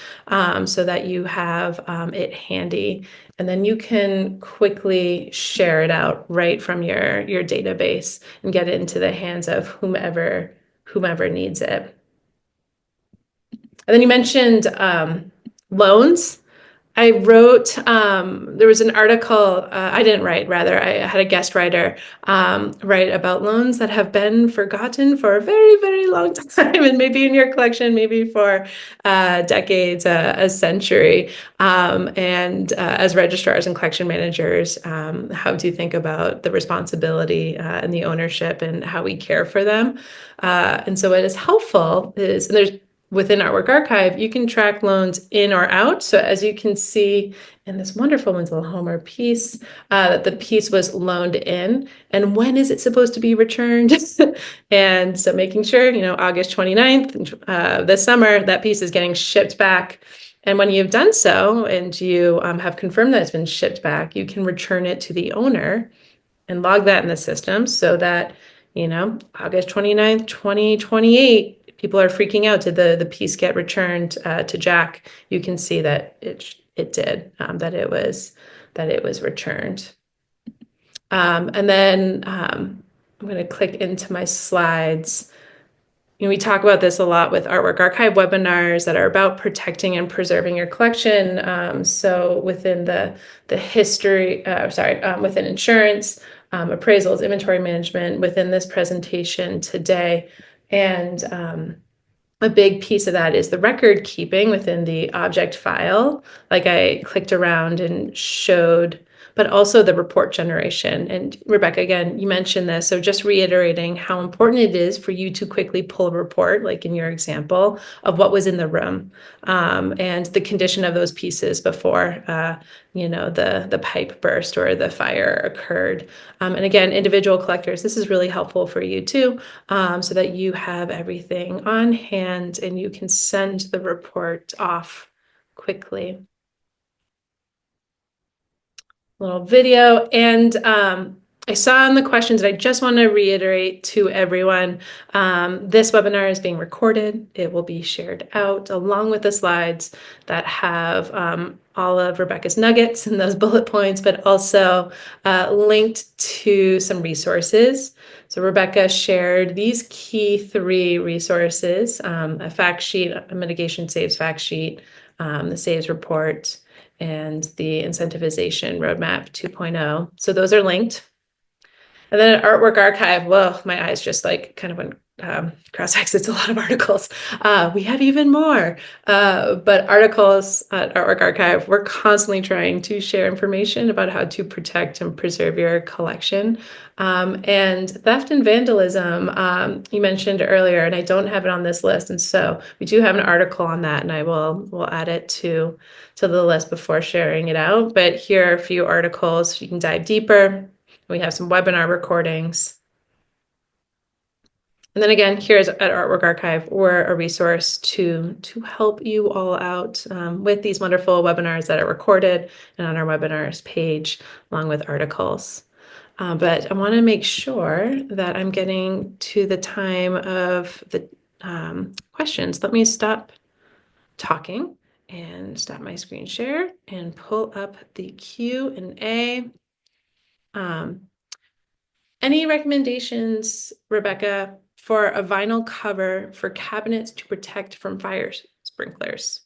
so that you have it handy, and then you can quickly share it out right from your database and get it into the hands of whomever needs it. And then you mentioned loans. I wrote, there was an article, I didn't write, rather, I had a guest writer write about loans that have been forgotten for a very, very long time, and maybe in your collection, maybe for decades, a century. And as registrars and collection managers, how do you think about the responsibility and the ownership and how we care for them? And so what is helpful is, and there's within Artwork Archive, you can track loans in or out. So as you can see in this wonderful Winslow Homer piece, that the piece was loaned in, and when is it supposed to be returned? And so making sure, August 29th, this summer, that piece is getting shipped back. And when you've done so, and you have confirmed that it's been shipped back, you can return it to the owner and log that in the system so that, August 29th, 2028, people are freaking out. Did the piece get returned to Jack? You can see that it did, that it was returned. And then I'm going to click into my slides. We talk about this a lot with Artwork Archive webinars that are about protecting and preserving your collection. So within the history, within insurance, appraisals, inventory management, within this presentation today. And a big piece of that is the record keeping within the object file, like I clicked around and showed, but also the report generation. And Rebecca, again, you mentioned this, so just reiterating how important it is for you to quickly pull a report, like in your example, of what was in the room and the condition of those pieces before the pipe burst or the fire occurred. And again, individual collectors, this is really helpful for you too, so that you have everything on hand and you can send the report off quickly. Little video. And I saw in the questions, and I just want to reiterate to everyone, this webinar is being recorded. It will be shared out along with the slides that have all of Rebecca's nuggets and those bullet points, but also linked to some resources. So Rebecca shared these key 3 resources, a fact sheet, a mitigation saves fact sheet, the saves report, and the incentivization roadmap 2.0. So those are linked. And then at Artwork Archive, well, my eyes just like kind of went cross-eyed. It's a lot of articles. We have even more, but articles at Artwork Archive, we're constantly trying to share information about how to protect and preserve your collection. And theft and vandalism, you mentioned earlier, and I don't have it on this list. And so we do have an article on that, and we'll add it to the list before sharing it out. But here are a few articles you can dive deeper. We have some webinar recordings. And then again, here's at Artwork Archive, we're a resource to help you all out with these wonderful webinars that are recorded and on our webinars page, along with articles. But I want to make sure that I'm getting to the time of the questions. Let me stop talking and stop my screen share and pull up the Q&A. Um, any recommendations, Rebecca, for a vinyl cover for cabinets to protect from fire sprinklers?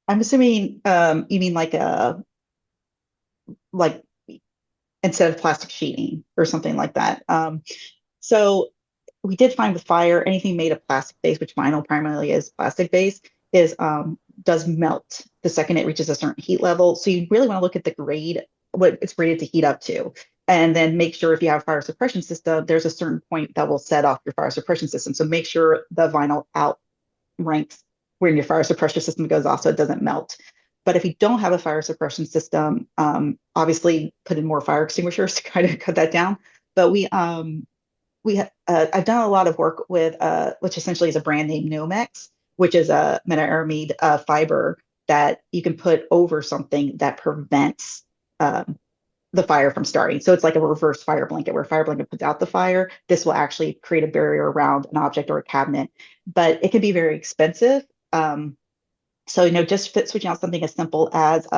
I'm assuming you mean like instead of plastic sheeting or something like that. So we did find with fire, anything made of plastic base, which vinyl primarily is plastic base, is does melt the second it reaches a certain heat level. So you really want to look at the grade, what it's rated to heat up to, and then make sure if you have a fire suppression system, there's a certain point that will set off your fire suppression system. So make sure the vinyl outranks when your fire suppression system goes off so it doesn't melt. But if you don't have a fire suppression system, obviously put in more fire extinguishers to kind of cut that down. But I've done a lot of work with which essentially is a brand name Nomex, which is a metaaramide fiber that you can put over something that prevents um, the fire from starting. So it's like a reverse fire blanket where a fire blanket puts out the fire. This will actually create a barrier around an object or a cabinet, but it can be very expensive. So, just switching out something as simple as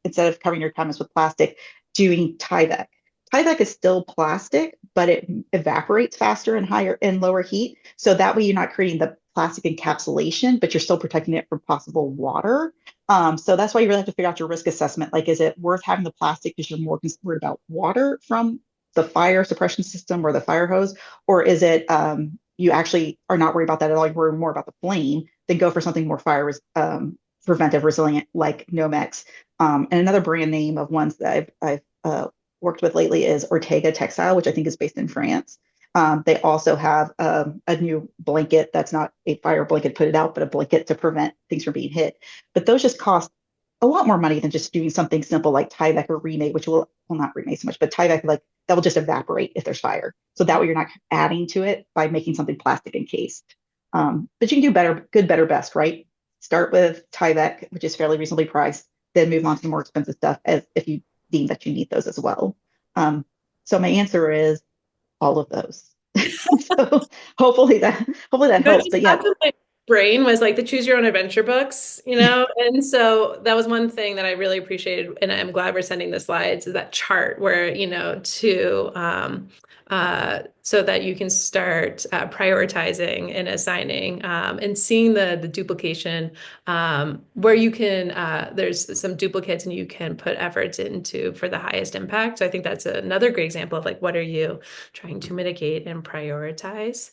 instead of covering your cabinets with plastic, doing Tyvek. Tyvek is still plastic, but it evaporates faster and higher and lower heat. So that way you're not creating the plastic encapsulation, but you're still protecting it from possible water. So that's why you really have to figure out your risk assessment. Like, is it worth having the plastic because you're more concerned about water from the fire suppression system or the fire hose? Or is it you actually are not worried about that at all? You're worried more about the flame, then go for something more fire preventive resilient like Nomex. And another brand name of ones that I've worked with lately is Ortega Textile, which I think is based in France. They also have a new blanket that's not a fire blanket put it out, but a blanket to prevent things from being hit. But those just cost a lot more money than just doing something simple like Tyvek or remade, which will not remade so much, but Tyvek like that will just evaporate if there's fire. So that way you're not adding to it by making something plastic encased. But you can do better, good, better, best, right? Start with Tyvek, which is fairly reasonably priced, then move on to the more expensive stuff as if you deem that you need those as well. Um, so my answer is all of those. So hopefully that
What
helps.
just
But yeah,
popped in my brain was like the choose your own adventure books, you know? And so that was one thing that I really appreciated, and I'm glad we're sending the slides, is that chart where, so that you can start prioritizing and assigning and seeing the duplication where you can there's some duplicates and you can put efforts into for the highest impact. So I think that's another great example of like what are you trying to mitigate and prioritize.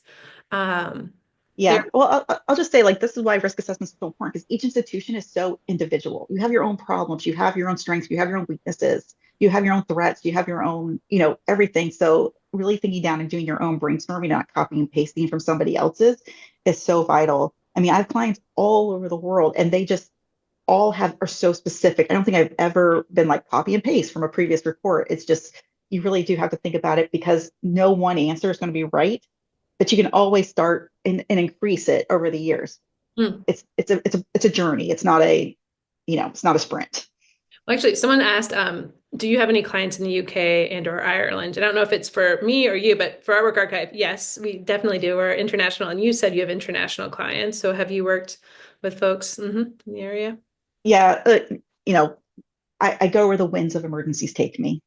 Um, there,
yeah. Well, I'll just say like this is why risk assessment is so important because each institution is so individual. You have your own problems, you have your own strengths, you have your own weaknesses, you have your own threats, you have your own, everything. So really thinking down and doing your own brainstorming, not copying and pasting from somebody else's, is so vital. I mean, I have clients all over the world, and they just all have are so specific. I don't think I've ever been like copy and paste from a previous report. It's just you really do have to think about it because no one answer is going to be right, but you can always start and increase it over the years.
hmm.
It's a journey. It's not it's not a sprint.
Well, actually, someone asked, do you have any clients in the UK and or Ireland? I don't know if it's for me or you, but for our work archive, yes, we definitely do. We're international, and you said you have international clients. So have you worked with folks in the area?
Yeah, you know, I go where the winds of emergencies take me.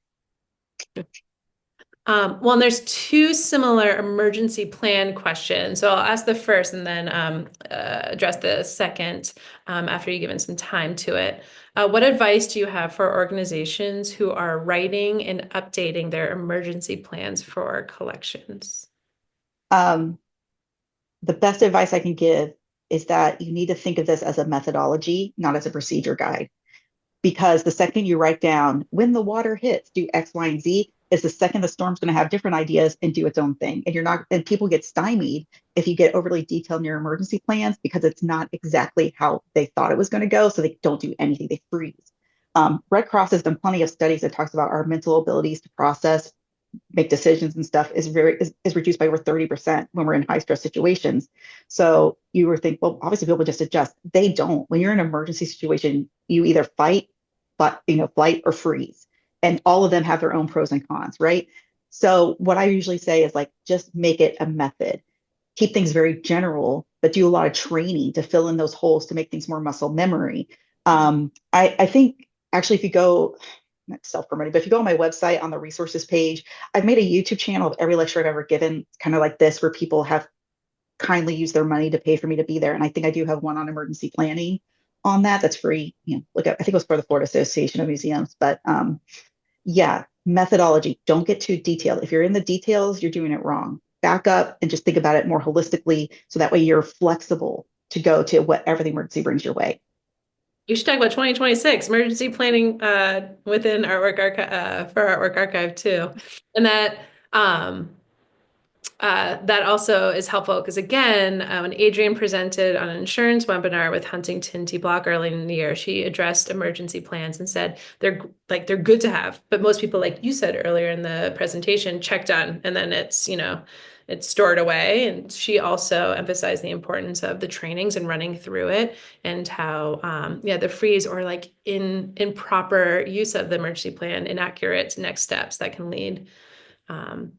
Well, and there's two similar emergency plan questions. So I'll ask the first and then address the second after you've given some time to it. What advice do you have for organizations who are writing and updating their emergency plans for collections?
Um, the best advice I can give is that you need to think of this as a methodology, not as a procedure guide. Because the second you write down when the water hits, do X, Y, and Z, is the second the storm's going to have different ideas and do its own thing. And you're not, and people get stymied if you get overly detailed in your emergency plans because it's not exactly how they thought it was going to go. So they don't do anything, they freeze. Red Cross has done plenty of studies that talks about our mental abilities to process, make decisions and stuff is reduced by over 30% when we're in high stress situations. So you would think, well, obviously people just adjust. They don't. When you're in an emergency situation, you either fight, but flight or freeze. and all of them have their own pros and cons, right? So what I usually say is like, just make it a method. Keep things very general, but do a lot of training to fill in those holes to make things more muscle memory. I think actually, if you go, not self-promoting, but if you go on my website on the resources page, I've made a YouTube channel of every lecture I've ever given, kind of like this, where people have kindly used their money to pay for me to be there. And I think I do have one on emergency planning on that. That's free. You know, look up, I think it was for the Florida Association of Museums, but yeah, methodology. Don't get too detailed. If you're in the details, you're doing it wrong. Back up and just think about it more holistically so that way you're flexible to go to whatever the emergency brings your way.
You should talk about 2026 emergency planning within Artwork Archive for Artwork Archive too. And um, that also is helpful because again, when Adrienne presented on an insurance webinar with Huntington T. Block early in the year, she addressed emergency plans and said they're good to have, but most people, like you said earlier in the presentation, check done and then it's stored away. And she also emphasized the importance of the trainings and running through it and how the freeze or like in improper use of the emergency plan, inaccurate next steps that can lead. Um,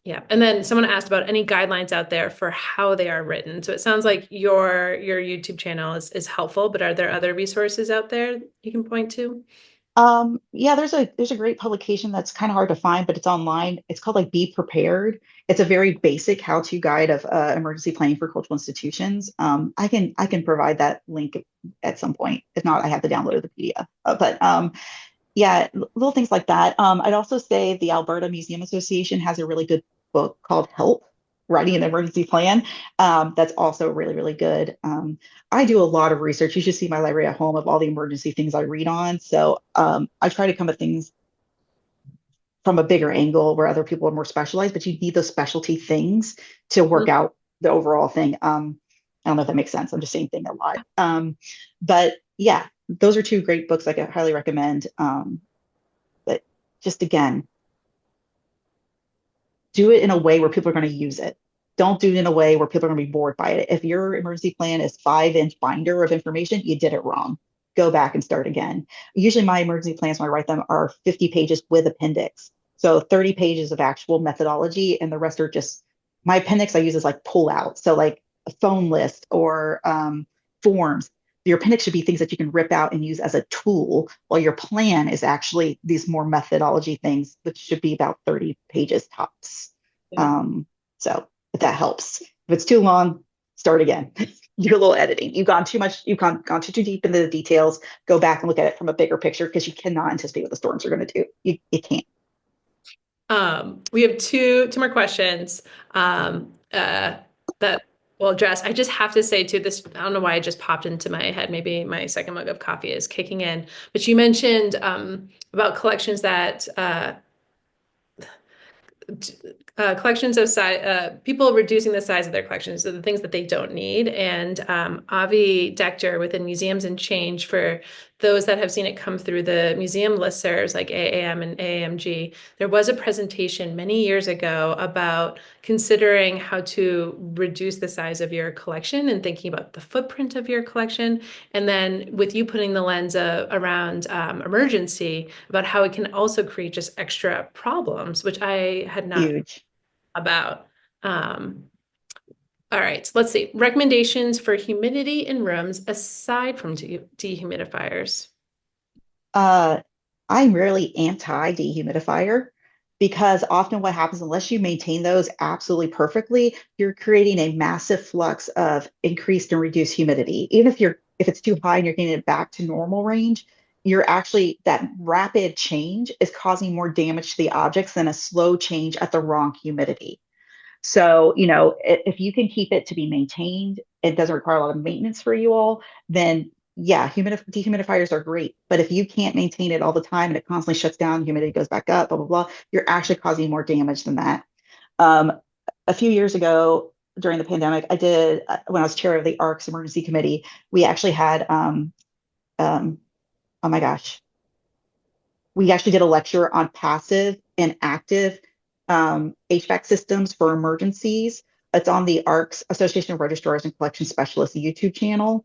yeah. And then someone asked about any guidelines out there for how they are written. So it sounds like your YouTube channel is helpful, but are there other resources out there you can point to?
Yeah, there's a great publication that's kind of hard to find, but it's online. It's called like Be Prepared. It's a very basic how-to guide of emergency planning for cultural institutions. I can provide that link at some point. If not, I have to download the PDF. But yeah, little things like that. I'd also say the Alberta Museum Association has a really good book called Help, Writing an Emergency Plan. That's also really, really good. I do a lot of research. You should see my library at home of all the emergency things I read on. So I try to come at things from a bigger angle where other people are more specialized, but you need those specialty things to work out the overall thing. I don't know if that makes sense. I'm just saying thing a lot. But yeah, those are two great books I could highly recommend. But just again, do it in a way where people are going to use it. Don't do it in a way where people are going to be bored by it. If your emergency plan is 5-inch binder of information, you did it wrong. Go back and start again. Usually my emergency plans when I write them are 50 pages with appendix. So 30 pages of actual methodology and the rest are just my appendix I use is like pull out. So like a phone list or forms. Your appendix should be things that you can rip out and use as a tool, while your plan is actually these more methodology things, which should be about 30 pages tops.
Yeah.
So if that helps. If it's too long, start again. Do a little editing. You've gone too much, you've gone too deep into the details. Go back and look at it from a bigger picture because you cannot anticipate what the storms are going to do. You can't.
We have two more questions that we'll address. I just have to say too, this, I don't know why it just popped into my head. Maybe my second mug of coffee is kicking in. But you mentioned about collections that collections of size, people reducing the size of their collections, so the things that they don't need. And Avi Dector within Museums and Change, for those that have seen it come through the museum listservs like AAM and AAMG, there was a presentation many years ago about considering how to reduce the size of your collection and thinking about the footprint of your collection. And then with you putting the lens around emergency, about how it can also create just extra problems, which I had not
Huge.
about. Um, all right, so let's see. Recommendations for humidity in rooms aside from dehumidifiers.
Uh, I'm really anti dehumidifier because often what happens, unless you maintain those absolutely perfectly, you're creating a massive flux of increased and reduced humidity. Even if it's too high and you're getting it back to normal range, you're actually that rapid change is causing more damage to the objects than a slow change at the wrong humidity. So, if you can keep it to be maintained, it doesn't require a lot of maintenance for you all, then yeah, dehumidifiers are great. But if you can't maintain it all the time and it constantly shuts down, humidity goes back up, blah, blah, blah, you're actually causing more damage than that. Um, a few years ago during the pandemic, I did, when I was chair of the ARCS Emergency Committee, we actually had, um, oh my gosh, we actually did a lecture on passive and active HVAC systems for emergencies. It's on the ARCS Association of Registrars and Collection Specialists YouTube channel.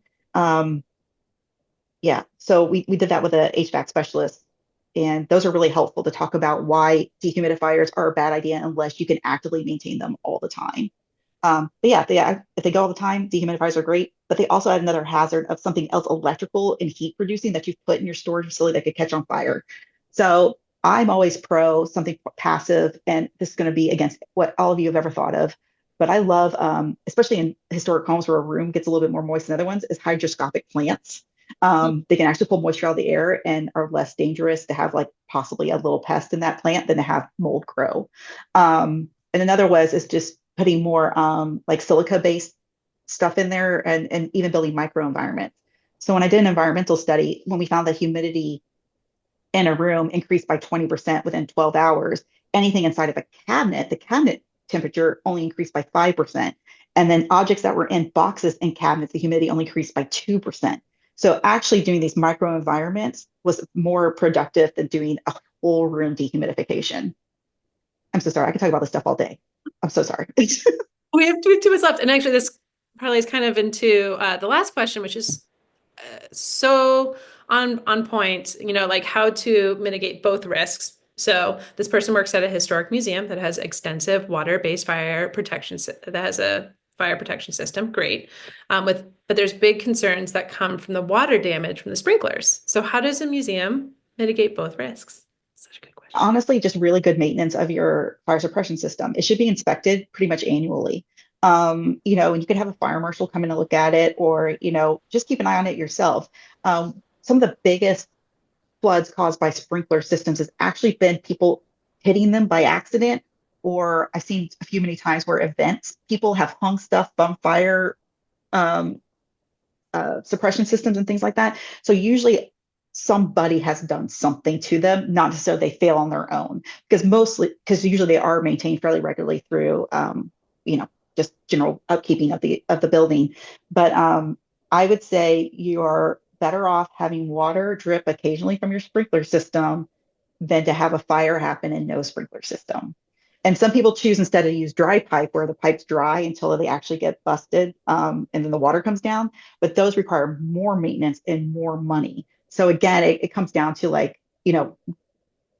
Yeah, so we did that with a HVAC specialist And those are really helpful to talk about why dehumidifiers are a bad idea unless you can actively maintain them all the time. But yeah, if they go all the time, dehumidifiers are great, but they also add another hazard of something else electrical and heat producing that you've put in your storage facility that could catch on fire. So I'm always pro something passive, and this is going to be against what all of you have ever thought of. But I love, especially in historic homes where a room gets a little bit more moist than other ones, is hydroscopic plants. They can actually pull moisture out of the air and are less dangerous to have like possibly a little pest in that plant than to have mold grow. And another was is just putting more like silica based stuff in there and even building microenvironments. So when I did an environmental study, when we found that humidity in a room increased by 20% within 12 hours, anything inside of a cabinet, the cabinet temperature only increased by 5%. And then objects that were in boxes and cabinets, the humidity only increased by 2%. So actually doing these microenvironments was more productive than doing a whole room dehumidification. I'm so sorry. I could talk about this stuff all day. I'm so sorry.
We have 2 minutes left, and actually, this probably is kind of into the last question, which is so on point. Like how to mitigate both risks. So this person works at a historic museum that has extensive water-based fire protection that has a fire protection system. Great, but there's big concerns that come from the water damage from the sprinklers. So how does a museum mitigate both risks? Such a good question.
Honestly, just really good maintenance of your fire suppression system. It should be inspected pretty much annually. And you could have a fire marshal come in and look at it, or, just keep an eye on it yourself. Some of the biggest floods caused by sprinkler systems has actually been people hitting them by accident, or I've seen a few many times where events, people have hung stuff from fire um, suppression systems and things like that. So usually somebody has done something to them, not necessarily they fail on their own, because usually they are maintained fairly regularly through you know, just general upkeeping of the building. But I would say you are better off having water drip occasionally from your sprinkler system than to have a fire happen and no sprinkler system. And some people choose instead to use dry pipe where the pipe's dry until they actually get busted, and then the water comes down. But those require more maintenance and more money. So again, it comes down to like,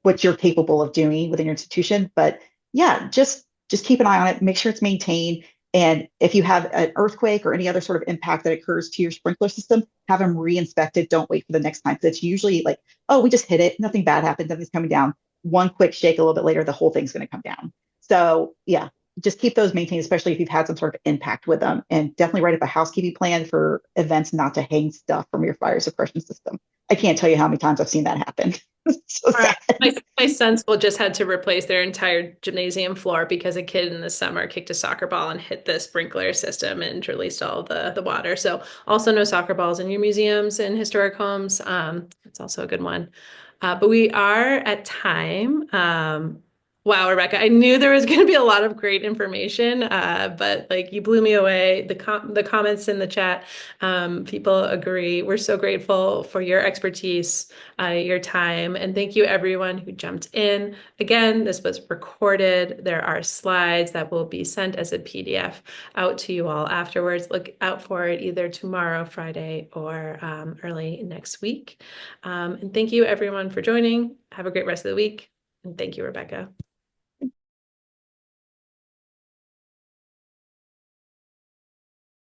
what you're capable of doing within your institution. But yeah, just keep an eye on it, make sure it's maintained. And if you have an earthquake or any other sort of impact that occurs to your sprinkler system, have them re-inspected. Don't wait for the next time. Because it's usually like, oh, we just hit it, nothing bad happened, nothing's coming down. One quick shake a little bit later, the whole thing's going to come down. So yeah, just keep those maintained, especially if you've had some sort of impact with them. And definitely write up a housekeeping plan for events not to hang stuff from your fire suppression system. I can't tell you how many times I've seen that happen. So
All right.
sad.
My son school just had to replace their entire gymnasium floor because a kid in the summer kicked a soccer ball and hit the sprinkler system and released all the water. So also no soccer balls in your museums and historic homes. It's also a good one. But we are at time. Wow, Rebecca, I knew there was going to be a lot of great information, but like you blew me away. The comments in the chat, people agree. We're so grateful for your expertise, your time, and thank you everyone who jumped in. Again, this was recorded. There are slides that will be sent as a PDF out to you all afterwards. Look out for it either tomorrow, Friday, or early next week. And thank you everyone for joining. Have a great rest of the week. And thank you, Rebecca.